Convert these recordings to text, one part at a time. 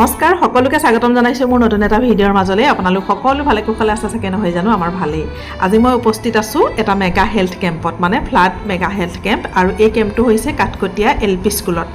নমস্কাৰ সকলোকে স্বাগতম জনাইছো মোৰ নতুন এটা ভিডিঅ'ৰ মাজলৈ আপোনালোক সকলো ভালে কুশলে আছে চাগে নহয় জানো আমাৰ ভালেই আজি মই উপস্থিত আছো এটা মেগা হেলথ কেম্পত মানে ফ্লাড মেগা হেলথ কেম্প আৰু এই কেম্পটো হৈছে কাঠকটীয়া এলপি স্কুলত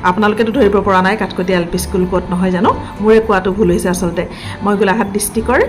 আপোনালোকেতো ধৰিব পৰা নাই কাঠকটীয়া এলপি স্কুল ক'ত নহয় জানো মোৰে কোৱাটো ভুল হৈছে আসলতে মই গোলাঘাট ডিষ্ট্ৰিক্টৰ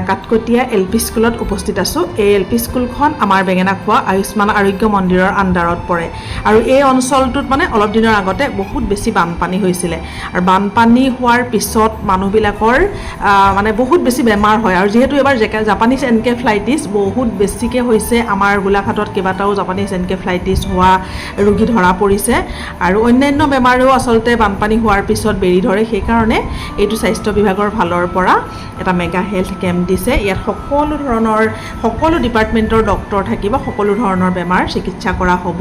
কাঠকটীয়া এলপি স্কুলত উপস্থিত আছো এই এলপি স্কুলখন আমাৰ বেঙেনাখোৱা আয়ুষ্মান আৰোগ্য মন্দিৰৰ আণ্ডাৰত পৰে আৰু এই অঞ্চলটোত মানে অলপ দিনৰ আগতে বহুত বেছি বানপানী হৈছিল আৰু বানপানী হোৱাৰ পিছত মানুহবিলাকৰ মানে বহুত বেছি বেমাৰ হয় আৰু যেহেতু এবাৰ জাপানিজ এনকেফ্লাইটিছ বহুত বেছিকৈ হৈছে আমাৰ গোলাঘাটত কেইবাটাও জাপানিজ এনকেফ্লাইটিছ হোৱা ৰোগী ধৰা পৰিছে আৰু অন্যান্য বেমাৰেও আচলতে বানপানী হোৱাৰ পিছত বেৰি ধৰে সেইকাৰণে এইটো স্বাস্থ্য বিভাগৰ ফালৰ পৰা এটা মেগা হেলথ কেম্প দিছে ইয়াত সকলো ডিপাৰ্টমেণ্টৰ ডক্টৰ থাকিব সকলো ধৰণৰ বেমাৰ চিকিৎসা কৰা হ'ব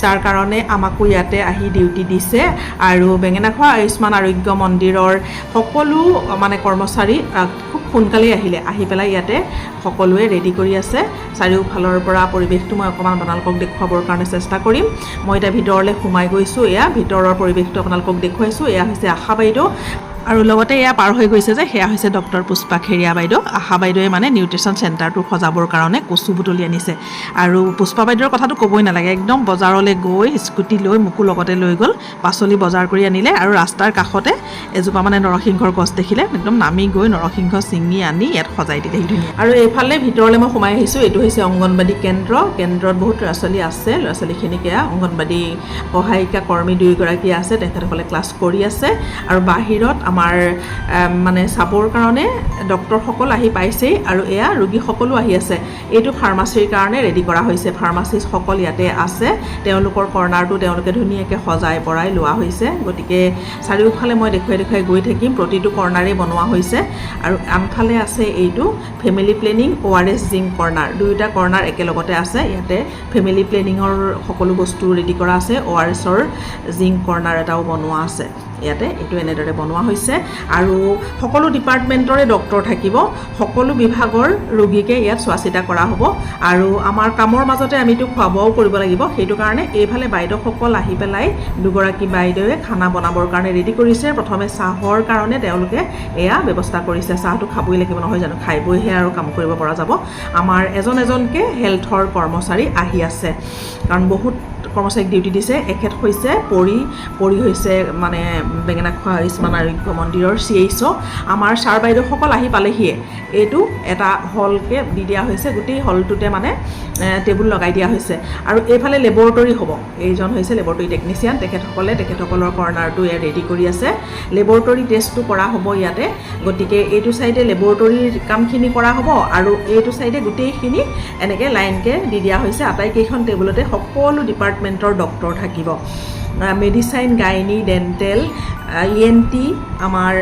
তাৰ কাৰণে আমাকো ইয়াতে আহি ডিউটি দিছে আৰু বেঙেনাখোৱা আয়ুষ্মান আৰোগ্য মন্দিৰৰ সকলো মানে কৰ্মচাৰী খুব সোনকালে আহি পেলাই ইয়াতে সকলোৱে ৰেডি কৰি আছে চাৰিওফালৰ পৰা পৰিৱেশটো মই অকণমান আপোনালোকক দেখুৱাবৰ কাৰণে চেষ্টা কৰিম মই এতিয়া ভিতৰলৈ সোমাই গৈছোঁ এয়া ভিতৰৰ পৰিৱেশটো আপোনালোকক দেখুৱাইছোঁ এয়া হৈছে আশা বাইদেউ আৰু লগতে এয়া পাৰ হৈ গৈছে যে সেয়া হৈছে ডক্টৰ পুষ্পা খেৰিয়া বাইদেউ আশা বাইদেৱে মানে নিউট্ৰিশ্যন চেণ্টাৰটো সজাবৰ কাৰণে কচু বুটলি আনিছে আৰু পুষ্পা বাইদেউৰ কথাটো ক'বই নালাগে একদম বজাৰলৈ গৈ স্কুটি লৈ মোকো লগতে লৈ গ'ল পাচলি বজাৰ কৰি আনিলে আৰু ৰাস্তাৰ কাষতে এজোপা মানে নৰসিংহৰ গছ দেখিলে একদম নামি গৈ নৰসিংহ ছিঙি আনি ইয়াত সজাই দিলে ধুনীয়া আৰু এইফালে ভিতৰলৈ মই সোমাই আহিছোঁ এইটো হৈছে অংগনবাদী কেন্দ্ৰত বহুত ল'ৰা ছোৱালী আছে ল'ৰা ছোৱালীখিনিকে অংগনবাদী সহায়িকা কৰ্মী দুয়োগৰাকী আছে তেখেতসকলে ক্লাছ কৰি আছে আৰু বাহিৰত আমাৰ মানে চাবৰ কাৰণে ডক্টৰসকল আহি পাইছেই আৰু এয়া ৰোগীসকলো আহি আছে এইটো ফাৰ্মাচীৰ কাৰণে ৰেডি কৰা হৈছে ফাৰ্মাচিষ্টসকল ইয়াতে আছে তেওঁলোকৰ কৰ্ণাৰটো তেওঁলোকে ধুনীয়াকৈ সজাই পৰাই লোৱা হৈছে গতিকে চাৰিওফালে মই দেখুৱাই গৈ থাকিম প্ৰতিটো কৰ্ণাৰেই বনোৱা হৈছে আৰু আনফালে আছে এইটো ফেমিলি প্লেনিং ORS জিং কৰ্ণাৰ দুয়োটা কৰ্ণাৰ একেলগতে আছে ইয়াতে ফেমিলি প্লেনিঙৰ সকলো বস্তু ৰেডি কৰা আছে ORSৰ জিং কৰ্ণাৰ এটাও বনোৱা আছে ইয়াতে এইটো এনেদৰে বনোৱা হৈছে আৰু সকলো ডিপাৰ্টমেণ্টৰে ডক্টৰ থাকিব সকলো বিভাগৰ ৰোগীকে ইয়াত চোৱা চিতা কৰা হ'ব আৰু আমাৰ কামৰ মাজতে আমিতো খোৱা বোৱাও কৰিব লাগিব সেইটো কাৰণে এইফালে বাইদেউসকল আহি পেলাই দুগৰাকী বাইদেৱে খানা বনাবৰ কাৰণে ৰেডি কৰিছে প্ৰথমে চাহৰ কাৰণে তেওঁলোকে এয়া ব্যৱস্থা কৰিছে চাহটো খাবই লাগিব নহয় জানো খাই বৈহে আৰু কাম কৰিব পৰা যাব আমাৰ এজনকৈ হেল্থৰ কৰ্মচাৰী আহি আছে কাৰণ বহুত কৰ্মচাৰীক ডিউটি দিছে এখেত হৈছে পৰি হৈছে মানে বেঙেনাখোৱা আয়ুষ্মান আৰোগ্য মন্দিৰৰ CHO আমাৰ ছাৰ বাইদেউসকল আহি পালেহিয়ে এইটো এটা হলকে দি দিয়া হৈছে গোটেই হলটোতে মানে টেবুল লগাই দিয়া হৈছে আৰু এইফালে লেবৰেটৰী হ'ব এইজন হৈছে লেবৰেটৰী টেকনিচিয়ান তেখেতসকলৰ কৰ্ণাৰটো ইয়াত ৰেডি কৰি আছে লেবৰেটৰী টেষ্টটো কৰা হ'ব ইয়াতে গতিকে এইটো চাইডে লেবৰেটৰীৰ কামখিনি কৰা হ'ব আৰু এইটো চাইডে গোটেইখিনি এনেকৈ লাইনকৈ দি দিয়া হৈছে আটাইকেইখন টেবুলতে সকলো ডিপাৰ্টমেণ্টৰ ডক্টৰ থাকিব মেডিচাইন গাইনী ডেণ্টেল ENT আমাৰ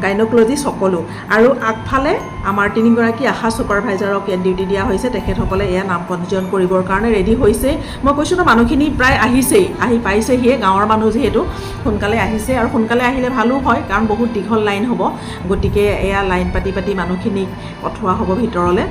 গাইনকলজি সকলো আৰু আগফালে আমাৰ তিনিগৰাকী আশা ছুপাৰভাইজাৰক ইয়াত ডিউটি দিয়া হৈছে তেখেতসকলে এয়া নাম পঞ্জীয়ন কৰিবৰ কাৰণে ৰেডি হৈছে মই কৈছোঁ ন মানুহখিনি প্ৰায় আহি পাইছেহিয়ে গাঁৱৰ মানুহ যিহেতু সোনকালে আহিছে আৰু সোনকালে আহিলে ভালো হয় কাৰণ বহুত দীঘল লাইন হ'ব গতিকে এয়া লাইন পাতি মানুহখিনিক পঠোৱা হ'ব ভিতৰলৈ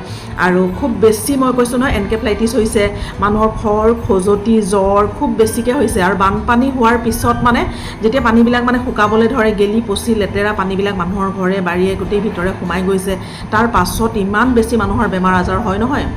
আৰু খুব বেছি মই কৈছোঁ নহয় এনকেফ্লাইটিছ হৈছে মানুহৰ খৰ খজুৱতি জ্বৰ খুব বেছিকৈ হৈছে আৰু বানপানী হোৱাৰ পিছত মানে যেতিয়া পানীবিলাক মানে শুকাবলৈ ধৰে গেলি পচি লেতেৰা পানীবিলাক মানুহৰ ঘৰে বাৰীয়ে গোটেই ভিতৰে সোমাই গৈছে তাৰ পাছত ইমান বেছি মানুহৰ বেমাৰ আজাৰ হয় নহয়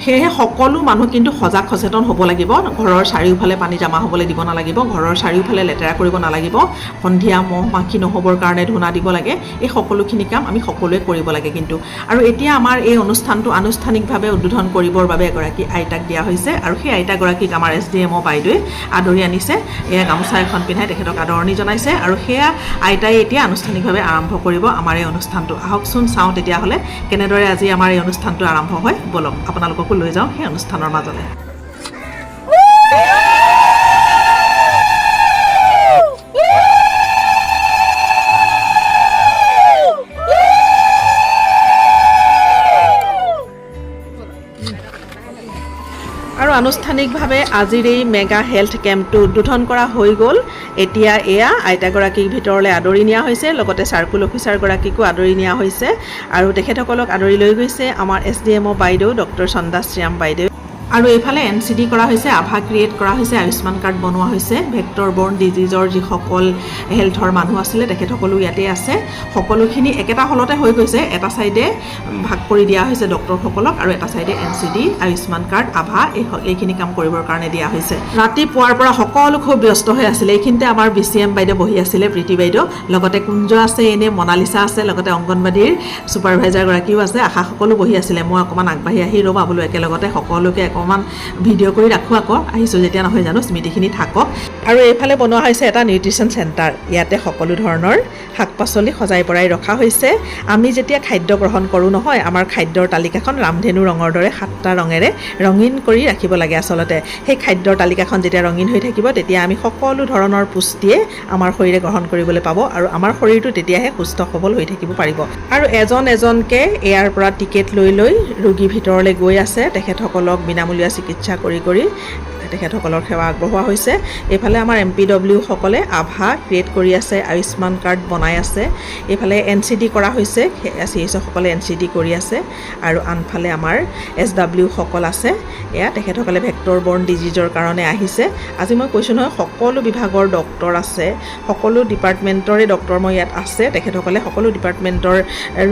সেয়েহে সকলো মানুহ কিন্তু সজাগ সচেতন হ'ব লাগিব ঘৰৰ চাৰিওফালে পানী জমা হ'বলৈ দিব নালাগিব ঘৰৰ চাৰিওফালে লেতেৰা কৰিব নালাগিব সন্ধিয়া মহ মাখি নহ'বৰ কাৰণে ধূনা দিব লাগে এই সকলোখিনি কাম আমি সকলোৱে কৰিব লাগে কিন্তু আৰু এতিয়া আমাৰ এই অনুষ্ঠানটো আনুষ্ঠানিকভাৱে উদ্বোধন কৰিবৰ বাবে এগৰাকী আইতাক দিয়া হৈছে আৰু সেই আইতাগৰাকীক আমাৰ SDMO বাইদেৱে আদৰি আনিছে এয়া গামোচা এখন পিন্ধাই তেখেতক আদৰণি জনাইছে আৰু সেয়া আইতাই এতিয়া আনুষ্ঠানিকভাৱে আৰম্ভ কৰিব আমাৰ এই অনুষ্ঠানটো আহকচোন চাওঁ তেতিয়াহ'লে কেনেদৰে আজি আমাৰ এই অনুষ্ঠানটো আৰম্ভ হয় বলক আপোনালোকক লৈ যাওঁ সেই অনুষ্ঠানৰ মাজলৈ আৰু আনুষ্ঠানিকভাৱে আজিৰ এই মেগা হেলথ কেম্পটো উদ্বোধন কৰা হৈ গ'ল এতিয়া এয়া আইতাগৰাকীক ভিতৰলৈ আদৰি নিয়া হৈছে লগতে চাৰ্কুল অফিচাৰগৰাকীকো আদৰি নিয়া হৈছে আৰু তেখেতসকলক আদৰি লৈ গৈছে আমাৰ SDMO বাইদেউ ডক্টৰ চন্দা শ্ৰীৰাম বাইদেউ আৰু এইফালে NCD কৰা হৈছে, আভা ক্ৰিয়েট কৰা হৈছে, আয়ুষ্মান কাৰ্ড বনোৱা হৈছে, ভেক্টৰ বৰ্ন ডিজিজৰ যিসকল হেল্থৰ মানুহ আছিলে তেখেতসকলো ইয়াতে আছে। সকলোখিনি একেটা হলতে হৈ গৈছে, এটা চাইডে ভাগ কৰি দিয়া হৈছে ডক্টৰসকলক আৰু এটা চাইডে NCD, আয়ুষ্মান কাৰ্ড, আভা এইখিনি কাম কৰিবৰ কাৰণে দিয়া হৈছে। ৰাতিপুৱাৰ পৰা সকলো খুব ব্যস্ত হৈ আছিলে। এইখিনিতে আমাৰ BCM বাইদেউ বহি আছিলে, প্ৰীতি বাইদেউ, লগতে কুঞ্জ আছে, এনে মনালিছা আছে, লগতে অংগনবাড়ীৰ ছুপাৰভাইজাৰগৰাকীও আছে, আশা সকলো বহি আছিলে। মই অকণমান আগবাঢ়ি আহি ৰ'বা বোলো একেলগতে সকলোকে অকণমান ভিডিঅ' কৰি ৰাখোঁ, আকৌ আহিছোঁ যেতিয়া নহয় জানো, স্মৃতিখিনি থাকক। আৰু এইফালে বনোৱা হৈছে এটা নিউট্ৰিশ্যন চেণ্টাৰ। ইয়াতে সকলো ধৰণৰ শাক পাচলি সজাই পৰাই ৰখা হৈছে। আমি যেতিয়া খাদ্য গ্ৰহণ কৰোঁ নহয়, আমাৰ খাদ্যৰ তালিকাখন ৰামধেনু ৰঙৰ দৰে 7টা ৰঙেৰে ৰঙীন কৰি ৰাখিব লাগে আচলতে। সেই খাদ্যৰ তালিকাখন যেতিয়া ৰঙীন হৈ থাকিব তেতিয়া আমি সকলো ধৰণৰ পুষ্টিয়ে আমাৰ শৰীৰে গ্ৰহণ কৰিবলৈ পাব আৰু আমাৰ শৰীৰটো তেতিয়াহে সুস্থ সবল হৈ থাকিব পাৰিব। আৰু এজন এজনকৈ ইয়াৰ পৰা টিকেট লৈ লৈ ৰোগী ভিতৰলৈ গৈ আছে, তেখেতসকলক বিনামূলীয়া চিকিৎসা কৰি তেখেতসকলৰ সেৱা আগবঢ়োৱা হৈছে। এইফালে আমাৰ MPW সকলে আভা ক্ৰিয়েট কৰি আছে, আয়ুষ্মান কাৰ্ড বনাই আছে, এইফালে NCD কৰা হৈছে, CHO সকলে NCD কৰি আছে আৰু আনফালে আমাৰ SW সকল আছে। এয়া তেখেতসকলে ভেক্টৰ বৰ্ন ডিজিজৰ কাৰণে আহিছে। আজি মই কৈছোঁ নহয় সকলো বিভাগৰ ডক্টৰ আছে, সকলো ডিপাৰ্টমেণ্টৰে ডক্টৰ মই ইয়াত আছে। তেখেতসকলে সকলো ডিপাৰ্টমেণ্টৰ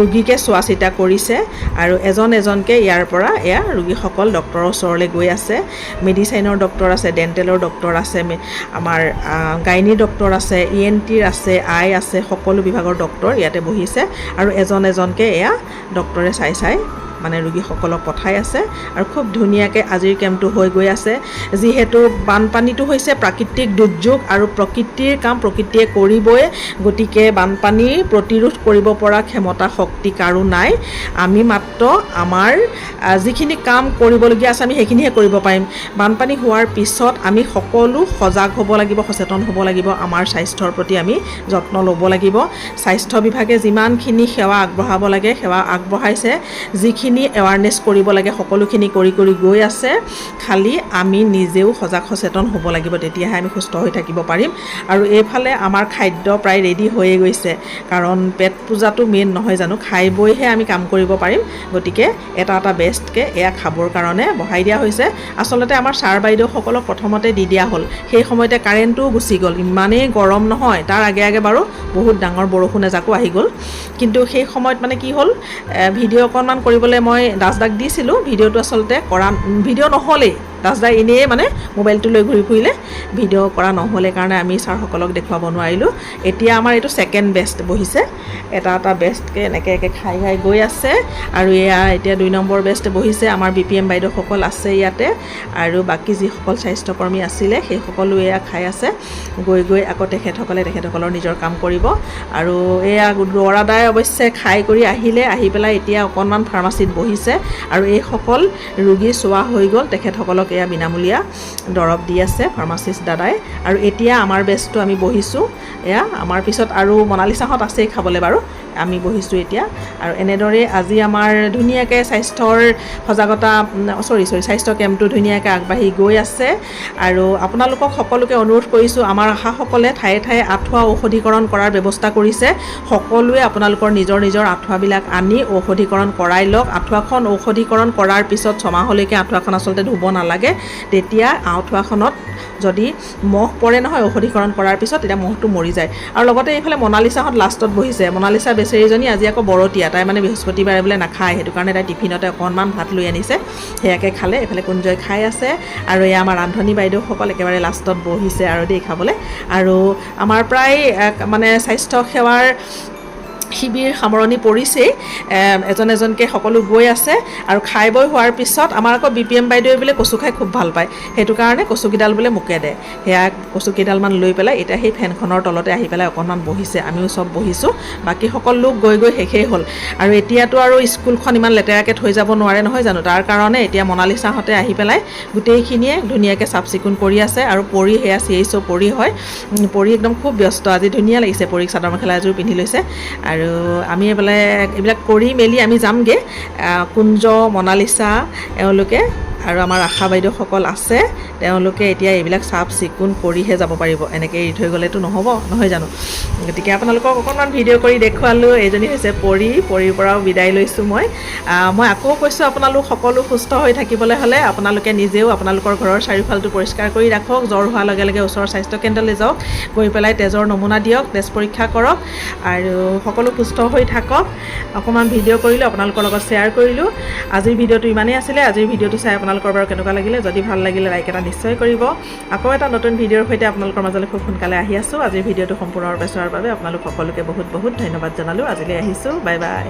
ৰোগীকে চোৱা চিতা কৰিছে আৰু এজন এজনকৈ ইয়াৰ পৰা এয়া ৰোগীসকল ডক্টৰৰ ওচৰলৈ গৈ আছে। মেডিচাইনৰ ডক্টৰ আছে, ডেণ্টেলৰ ডক্টৰ আছে, আমাৰ গাইনীৰ ডক্টৰ আছে, ENTৰ আছে, আই আছে, সকলো বিভাগৰ ডক্টৰ ইয়াতে বহিছে আৰু এজন এজনকৈ এয়া ডক্টৰে চাই মানে ৰোগীসকলক পঠাই আছে আৰু খুব ধুনীয়াকৈ আজিৰ কেম্পটো হৈ গৈ আছে। যিহেতু বানপানীটো হৈছে প্ৰাকৃতিক দুৰ্যোগ আৰু প্ৰকৃতিৰ কাম প্ৰকৃতিয়ে কৰিবই, গতিকে বানপানী প্ৰতিৰোধ কৰিব পৰা ক্ষমতা শক্তি কাৰো নাই। আমি মাত্ৰ আমাৰ যিখিনি কাম কৰিবলগীয়া আছে আমি সেইখিনিহে কৰিব পাৰিম। বানপানী হোৱাৰ পিছত আমি সকলো সজাগ হ'ব লাগিব, সচেতন হ'ব লাগিব, আমাৰ স্বাস্থ্যৰ প্ৰতি আমি যত্ন ল'ব লাগিব। স্বাস্থ্য বিভাগে যিমানখিনি সেৱা আগবঢ়াব লাগে সেৱা আগবঢ়াইছে, যিখিনি এৱাৰনেছ কৰিব লাগে সকলোখিনি কৰি গৈ আছে। খালি আমি নিজেও সজাগ সচেতন হ'ব লাগিব, তেতিয়াহে আমি সুস্থ হৈ থাকিব পাৰিম। আৰু এইফালে আমাৰ খাদ্য প্ৰায় ৰেডি হৈয়ে গৈছে, কাৰণ পেট পূজাটো মেইন নহয় জানো, খাই বৈহে আমি কাম কৰিব পাৰিম। গতিকে এটা বেষ্টকৈ এয়া খাবৰ কাৰণে বহাই দিয়া হৈছে। আচলতে আমাৰ ছাৰ বাইদেউসকলক প্ৰথমতে দি দিয়া হ'ল, সেই সময়তে কাৰেণ্টটোও গুচি গ'ল, ইমানেই গৰম নহয়। তাৰ আগে বাৰু বহুত ডাঙৰ বৰষুণ এজাকো আহি গ'ল, কিন্তু সেই সময়ত মানে কি হ'ল, ভিডিঅ' অকণমান কৰিবলৈ মই দাসদাক দিছিলোঁ। ভিডিঅ'টো আচলতে ভিডিঅ' নহ'লেই, দাসদাই এনেই মানে মোবাইলটো লৈ ঘূৰি ফুৰিলে, ভিডিঅ' কৰা নহ'লে কাৰণে আমি ছাৰসকলক দেখুৱাব নোৱাৰিলোঁ। এতিয়া আমাৰ এইটো ছেকেণ্ড বেষ্ট বহিছে, এটা বেষ্টকৈ এনেকৈ খাই গৈ আছে। আৰু এয়া এতিয়া 2 নম্বৰ বেষ্ট বহিছে। আমাৰ BPM বাইদেউসকল আছে ইয়াতে আৰু বাকী যিসকল স্বাস্থ্যকৰ্মী আছিলে সেই সকলো এয়া খাই আছে। গৈ আকৌ তেখেতসকলৰ নিজৰ কাম কৰিব। আৰু এয়া ল'ৰাদাই অৱশ্যে খাই কৰি আহি পেলাই এতিয়া অকণমান ফাৰ্মাচীত বহিছে আৰু এইসকল ৰোগী চোৱা হৈ গ'ল। তেখেতসকলক এয়া বিনামূলীয়া দৰৱ দি আছে ফাৰ্মাচিষ্ট দাদাই। আৰু এতিয়া আমাৰ বেষ্টটো আমি বহিছোঁ, এয়া আমাৰ পিছত আৰু মনালিছাহঁত আছেই খাবলৈ বাৰু, আমি বহিছোঁ এতিয়া। আৰু এনেদৰে আজি আমাৰ ধুনীয়াকৈ স্বাস্থ্যৰ সজাগতা স্বাস্থ্য কেম্পটো ধুনীয়াকৈ আগবাঢ়ি গৈ আছে। আৰু আপোনালোকক সকলোকে অনুৰোধ কৰিছোঁ, আমাৰ আশাসকলে ঠায়ে ঠায়ে আঁঠুৱা ঔষধীকৰণ কৰাৰ ব্যৱস্থা কৰিছে। সকলোৱে আপোনালোকৰ নিজৰ আঁঠুৱাবিলাক আনি ঔষধীকৰণ কৰাই লওক। আঁঠুৱাখন ঔষধীকৰণ কৰাৰ পিছত 6 মাহলৈকে আঁঠুৱাখন আচলতে ধুব নালাগে। তেতিয়া আঁঠুৱাখনত যদি মহ পৰে নহয় ঔষধীকৰণ কৰাৰ পিছত, তেতিয়া মহটো মৰি যায়। আৰু লগতে এইফালে মনালিছাহঁত লাষ্টত বহিছে। মনালিছা বেচেৰীজনী আজি আকৌ বৰতীয়া, তাই মানে বৃহস্পতিবাৰে বোলে নাখায়, সেইটো কাৰণে তাই টিফিনতে অকণমান ভাত লৈ আনিছে, সেয়াকৈ খালে। এইফালে কুঞ্জয় খাই আছে আৰু এয়া আমাৰ ৰান্ধনী বাইদেউসকল একেবাৰে লাষ্টত বহিছে আৰু দেই খাবলৈ। আৰু আমাৰ প্ৰায় মানে স্বাস্থ্য সেৱাৰ শিবিৰ সামৰণি পৰিছেই, এজনকৈ সকলো গৈ আছে। আৰু খাই বৈ হোৱাৰ পিছত আমাৰ আকৌ BPM বাইদেৱে বোলে কচু খাই খুব ভাল পায়, সেইটো কাৰণে কচুকেইডাল বোলে মোকে দে। সেয়া কচুকেইডালমান লৈ পেলাই এতিয়া সেই ফেনখনৰ তলতে আহি পেলাই অকণমান বহিছে, আমিও চব বহিছোঁ। বাকী সকলো গৈ শেষেই হ'ল। আৰু এতিয়াতো আৰু স্কুলখন ইমান লেতেৰাকৈ থৈ যাব নোৱাৰে নহয় জানো, তাৰ কাৰণে এতিয়া মনালিছাহঁতে আহি পেলাই গোটেইখিনিয়ে ধুনীয়াকৈ চাফ চিকুণ কৰি আছে। আৰু পৰি সেয়া CHO পৰি হয়, পৰি একদম খুব ব্যস্ত আজি, ধুনীয়া লাগিছে। পৰিক চাদৰ মেখেলা এযোৰ পিন্ধি লৈছে। আৰু আমি এইবিলাক কৰি মেলি আমি যামগৈ। কুঞ্জ, মনালিছা এওঁলোকে আৰু আমাৰ আশা বাইদেউসকল আছে তেওঁলোকে এতিয়া এইবিলাক চাফ চিকুণ কৰিহে যাব পাৰিব এনেকৈ এৰি থৈ গ'লেতো নহ'ব নহয় জানো গতিকে আপোনালোকক অকণমান ভিডিঅ' কৰি দেখুৱালোঁ এইজনী হৈছে পৰিৰ পৰাও বিদায় লৈছোঁ মই আকৌ কৈছোঁ আপোনালোক সকলো সুস্থ হৈ থাকিবলৈ হ'লে আপোনালোকে নিজেও আপোনালোকৰ ঘৰৰ চাৰিওফালটো পৰিষ্কাৰ কৰি ৰাখক জ্বৰ হোৱাৰ লগে লগে ওচৰৰ স্বাস্থ্যকেন্দ্ৰলৈ যাওক গৈ পেলাই তেজৰ নমুনা দিয়ক তেজ পৰীক্ষা কৰক আৰু সকলো সুস্থ হৈ থাকক অকণমান ভিডিঅ' কৰিলোঁ আপোনালোকৰ লগত শ্বেয়াৰ কৰিলোঁ আজিৰ ভিডিঅ'টো ইমানেই আছিলে আজিৰ ভিডিঅ'টো চাই আপোনালোকৰ বাৰু কেনেকুৱা লাগিলে যদি ভাল লাগিলে লাইক এটা নিশ্চয় কৰিব আকৌ এটা নতুন ভিডিঅ'ৰ সৈতে আপোনালোকৰ মাজলৈ খুব সোনকালে আহি আছোঁ আজিৰ ভিডিঅ'টো সম্পূৰ্ণৰূপে চোৱাৰ বাবে আপোনালোক সকলোকে বহুত বহুত ধন্যবাদ জনালোঁ আজিলৈ আহিছোঁ বাই বাই